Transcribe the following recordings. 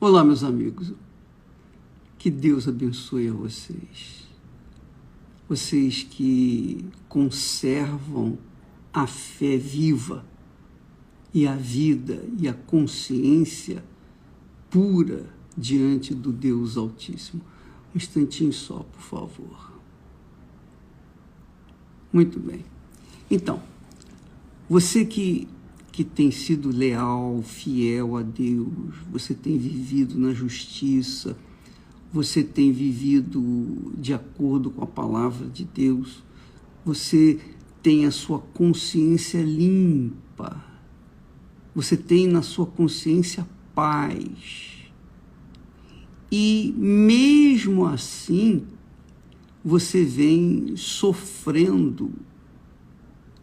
Olá, meus amigos. Que Deus abençoe a vocês. Vocês que conservam a fé viva e a vida e a consciência pura diante do Deus Altíssimo. Um instantinho só, por favor. Muito bem. Então, você que tem sido leal, fiel a Deus, você tem vivido na justiça, você tem vivido de acordo com a palavra de Deus, você tem a sua consciência limpa, você tem na sua consciência paz. E mesmo assim, você vem sofrendo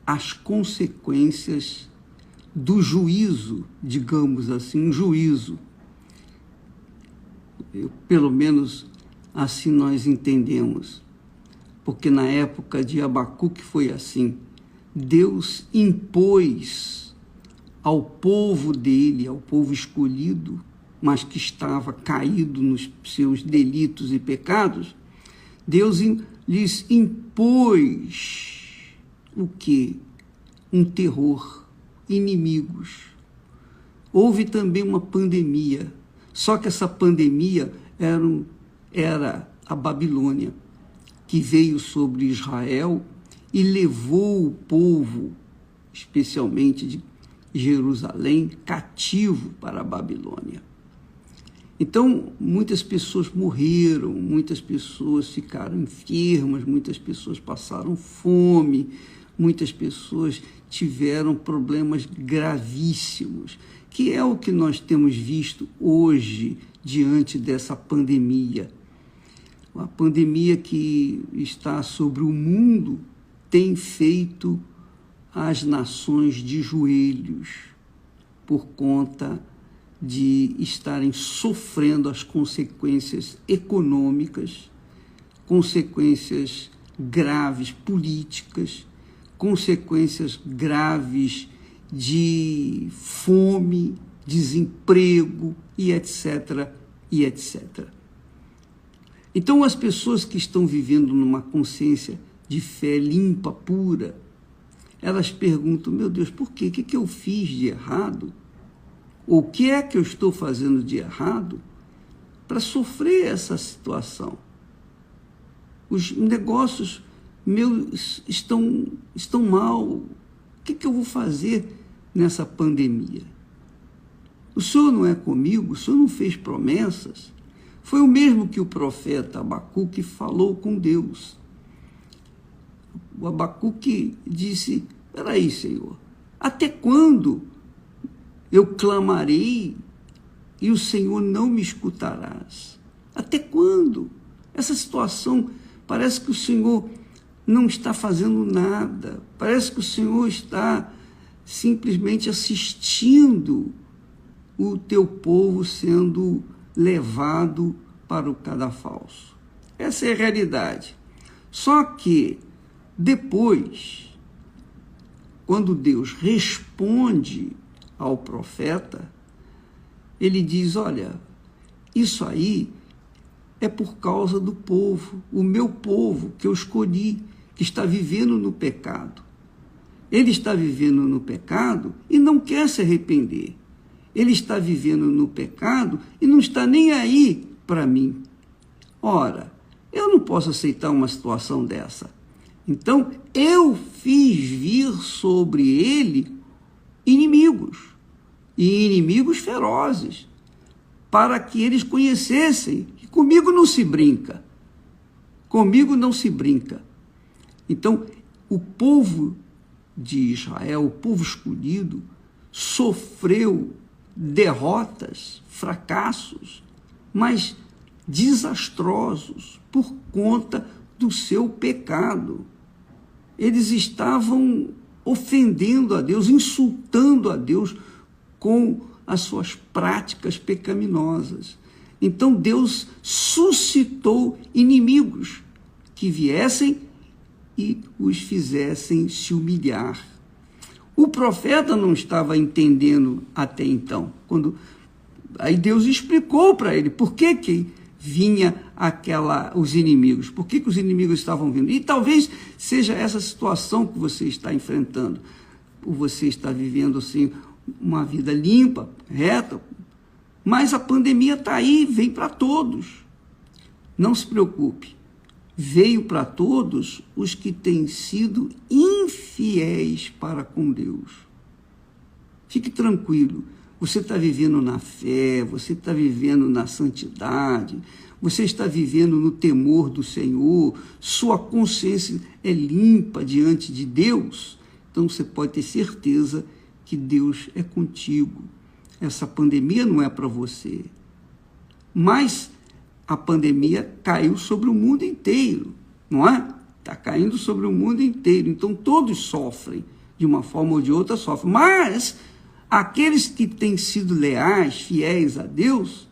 as consequências do juízo, digamos assim, um juízo. Pelo menos assim nós entendemos, porque na época de Abacuque foi assim. Deus impôs ao povo dele, ao povo escolhido, mas que estava caído nos seus delitos e pecados, Deus lhes impôs o quê? Um terror, inimigos. Houve também uma pandemia, só que essa pandemia era a Babilônia, que veio sobre Israel e levou o povo, especialmente de Jerusalém, cativo para a Babilônia. Então, muitas pessoas morreram, muitas pessoas ficaram enfermas, muitas pessoas passaram fome, muitas pessoas tiveram problemas gravíssimos, que é o que nós temos visto hoje diante dessa pandemia. A pandemia que está sobre o mundo tem feito as nações de joelhos por conta de estarem sofrendo as consequências econômicas, consequências graves políticas, consequências graves de fome, desemprego e etc, e etc. Então, as pessoas que estão vivendo numa consciência de fé limpa, pura, elas perguntam, meu Deus, por quê? O que eu fiz de errado? O que é que eu estou fazendo de errado para sofrer essa situação? Os negócios meus estão mal. O que eu vou fazer nessa pandemia? O Senhor não é comigo? O Senhor não fez promessas? Foi o mesmo que o profeta Abacuque falou com Deus. O Abacuque disse, peraí, Senhor, até quando eu clamarei e o Senhor não me escutarás? Até quando? Essa situação parece que o Senhor não está fazendo nada. Parece que o Senhor está simplesmente assistindo o teu povo sendo levado para o cadafalso. Essa é a realidade. Só que depois, quando Deus responde ao profeta, ele diz, olha, isso aí é por causa do povo, o meu povo que eu escolhi, que está vivendo no pecado. Ele está vivendo no pecado e não quer se arrepender. Ele está vivendo no pecado e não está nem aí para mim. Ora, eu não posso aceitar uma situação dessa. Então, eu fiz vir sobre ele inimigos, e inimigos ferozes, para que eles conhecessem que comigo não se brinca. Comigo não se brinca. Então, o povo de Israel, o povo escolhido, sofreu derrotas, fracassos, mas desastrosos por conta do seu pecado. Eles estavam ofendendo a Deus, insultando a Deus com as suas práticas pecaminosas. Então Deus suscitou inimigos que viessem e os fizessem se humilhar. O profeta não estava entendendo até então, quando Aí Deus explicou para ele por que vinha os inimigos, por que os inimigos estavam vindo. E talvez seja essa situação que você está enfrentando. Você está vivendo assim uma vida limpa, reta, mas a pandemia está aí, vem para todos. Não se preocupe, veio para todos os que têm sido infiéis para com Deus. Fique tranquilo, você está vivendo na fé, você está vivendo na santidade, você está vivendo no temor do Senhor, sua consciência é limpa diante de Deus, então você pode ter certeza que Deus é contigo. Essa pandemia não é para você, mas a pandemia caiu sobre o mundo inteiro, não é? Está caindo sobre o mundo inteiro, então todos sofrem, de uma forma ou de outra sofrem, mas aqueles que têm sido leais, fiéis a Deus,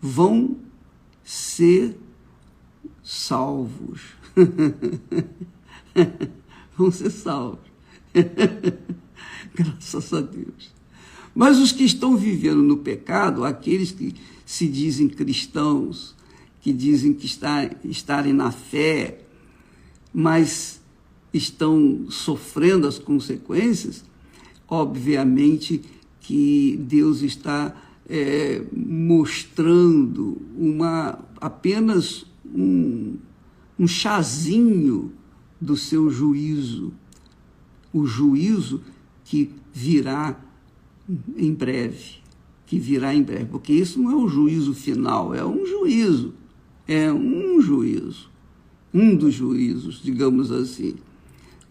vão ser salvos. Vão ser salvos. Graças a Deus. Mas os que estão vivendo no pecado, aqueles que se dizem cristãos, que dizem que estarem na fé, mas estão sofrendo as consequências, obviamente que Deus está mostrando apenas um chazinho do seu juízo, o juízo que virá em breve, porque isso não é o juízo final, é um juízo, um dos juízos, digamos assim.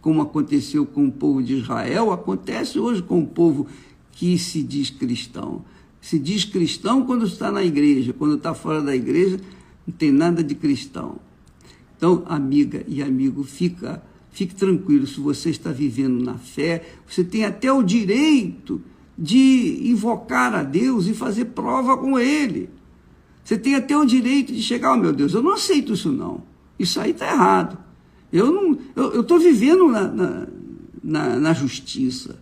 Como aconteceu com o povo de Israel, acontece hoje com o povo que se diz cristão. Se diz cristão quando está na igreja, quando está fora da igreja, não tem nada de cristão. Então, amiga e amigo, fique tranquilo, se você está vivendo na fé, você tem até o direito de invocar a Deus e fazer prova com Ele. Você tem até o direito de chegar, meu Deus, eu não aceito isso não, isso aí está errado. Eu estou vivendo na justiça.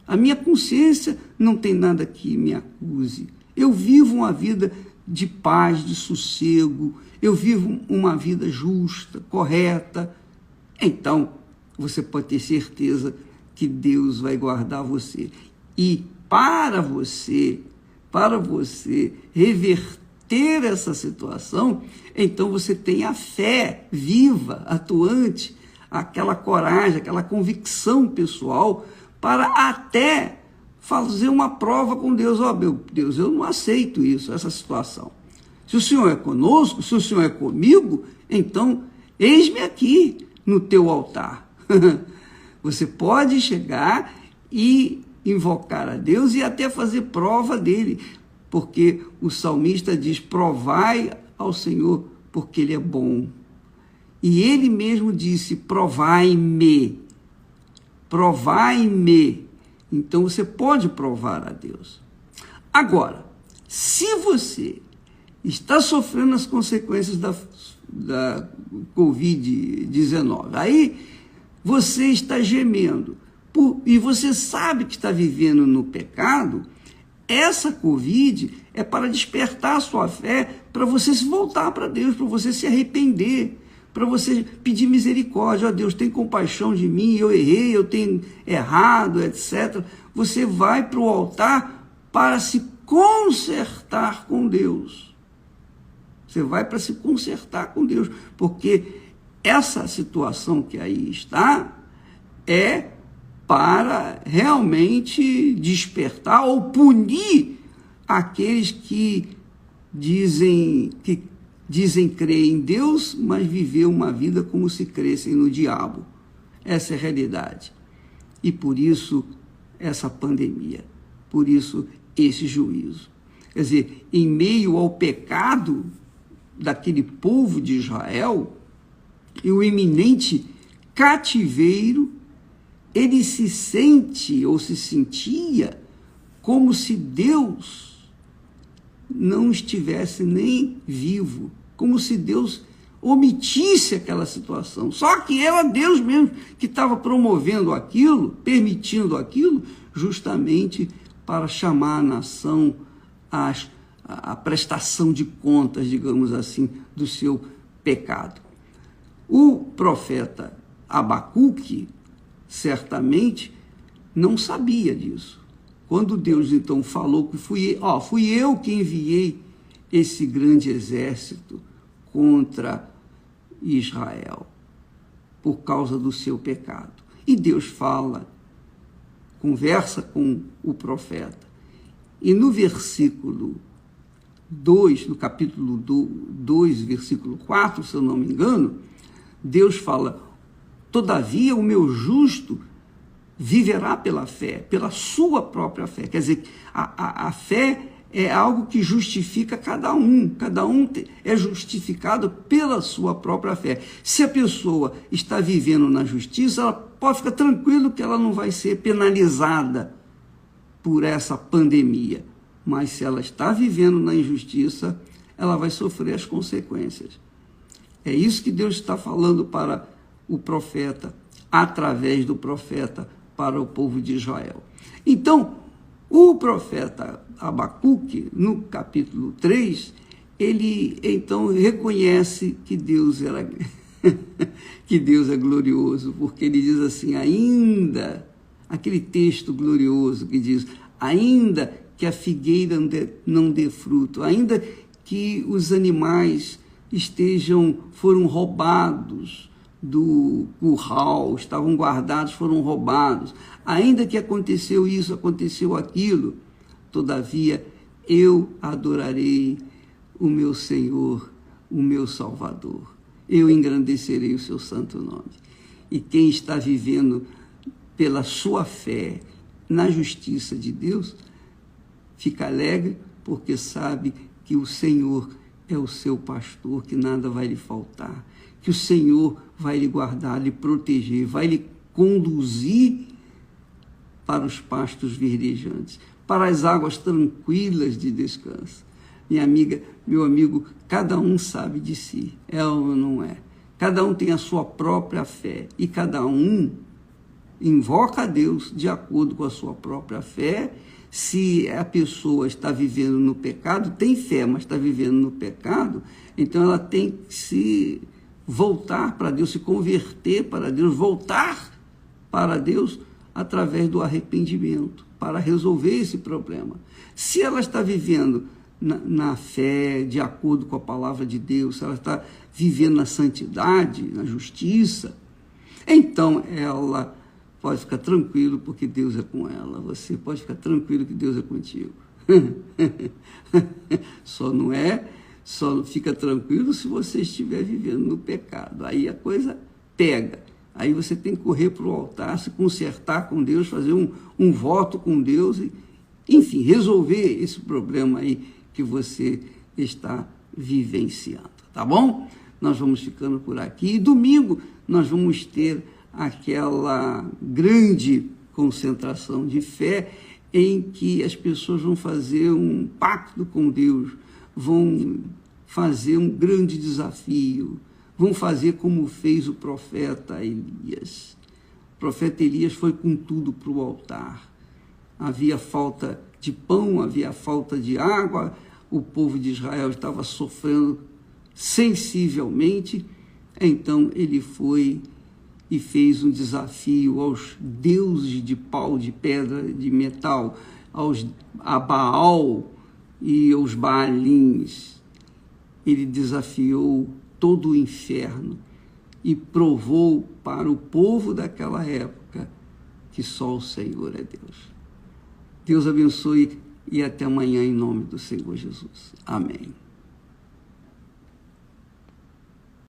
A minha consciência não tem nada que me acuse. Eu vivo uma vida de paz, de sossego. Eu vivo uma vida justa, correta. Então, você pode ter certeza que Deus vai guardar você. E para você reverter essa situação, então você tem a fé viva, atuante, aquela coragem, aquela convicção pessoal para até fazer uma prova com Deus. Meu Deus, eu não aceito isso, essa situação. Se o Senhor é conosco, se o Senhor é comigo, então eis-me aqui no teu altar. Você pode chegar e invocar a Deus e até fazer prova dele, porque o salmista diz, provai ao Senhor, porque Ele é bom. E Ele mesmo disse, provai-me. Provai-me. Então você pode provar a Deus. Agora, se você está sofrendo as consequências da Covid-19, aí você está gemendo, e você sabe que está vivendo no pecado, essa Covid é para despertar a sua fé, para você se voltar para Deus, para você se arrepender, para você pedir misericórdia. Ó Deus, tem compaixão de mim, eu errei, eu tenho errado, etc. Você vai para o altar para se consertar com Deus. Você vai para se consertar com Deus, porque essa situação que aí está é para realmente despertar ou punir aqueles que dizem crer em Deus, mas viver uma vida como se crescem no diabo. Essa é a realidade. E por isso essa pandemia, por isso esse juízo. Quer dizer, em meio ao pecado daquele povo de Israel e o iminente cativeiro, ele se sente ou se sentia como se Deus não estivesse nem vivo, como se Deus omitisse aquela situação. Só que era Deus mesmo que estava promovendo aquilo, permitindo aquilo, justamente para chamar a nação a prestação de contas, digamos assim, do seu pecado. O profeta Abacuque, certamente, não sabia disso. Quando Deus, então, falou que fui eu que enviei esse grande exército contra Israel, por causa do seu pecado. E Deus fala, conversa com o profeta. E no versículo 2, no capítulo 2, versículo 4, se eu não me engano, Deus fala: todavia o meu justo viverá pela fé, pela sua própria fé. Quer dizer, a fé é algo que justifica cada um é justificado pela sua própria fé. Se a pessoa está vivendo na justiça, ela pode ficar tranquilo que ela não vai ser penalizada por essa pandemia. Mas se ela está vivendo na injustiça, ela vai sofrer as consequências. É isso que Deus está falando para o profeta, através do profeta, para o povo de Israel. Então, o profeta Abacuque, no capítulo 3, ele então reconhece que Deus que Deus é glorioso, porque ele diz assim: ainda, aquele texto glorioso que diz: ainda que a figueira não dê fruto, ainda que os animais foram roubados do curral, estavam guardados, foram roubados, ainda que aconteceu isso, aconteceu aquilo, todavia eu adorarei o meu Senhor, o meu Salvador. Eu engrandecerei o seu santo nome. E quem está vivendo pela sua fé na justiça de Deus, fica alegre porque sabe que o Senhor é o seu pastor, que nada vai lhe faltar, que o Senhor vai lhe guardar, lhe proteger, vai lhe conduzir para os pastos verdejantes, para as águas tranquilas de descanso. Minha amiga, meu amigo, cada um sabe de si, é ou não é? Cada um tem a sua própria fé e cada um invoca a Deus de acordo com a sua própria fé. Se a pessoa está vivendo no pecado, tem fé, mas está vivendo no pecado, então ela tem que se voltar para Deus, se converter para Deus, voltar para Deus através do arrependimento, para resolver esse problema. Se ela está vivendo na fé, de acordo com a palavra de Deus, se ela está vivendo na santidade, na justiça, então ela pode ficar tranquilo porque Deus é com ela. Você pode ficar tranquilo que Deus é contigo. Só fica tranquilo se você estiver vivendo no pecado. Aí a coisa pega. Aí você tem que correr para o altar, se consertar com Deus, fazer um voto com Deus, enfim, resolver esse problema aí que você está vivenciando. Tá bom? Nós vamos ficando por aqui. E domingo nós vamos ter aquela grande concentração de fé em que as pessoas vão fazer um pacto com Deus, vão fazer um grande desafio, vão fazer como fez o profeta Elias. O profeta Elias foi com tudo para o altar. Havia falta de pão, havia falta de água, o povo de Israel estava sofrendo sensivelmente, então ele foi e fez um desafio aos deuses de pau, de pedra, de metal, a Baal e aos Baalins. Ele desafiou todo o inferno e provou para o povo daquela época que só o Senhor é Deus. Deus abençoe e até amanhã em nome do Senhor Jesus. Amém.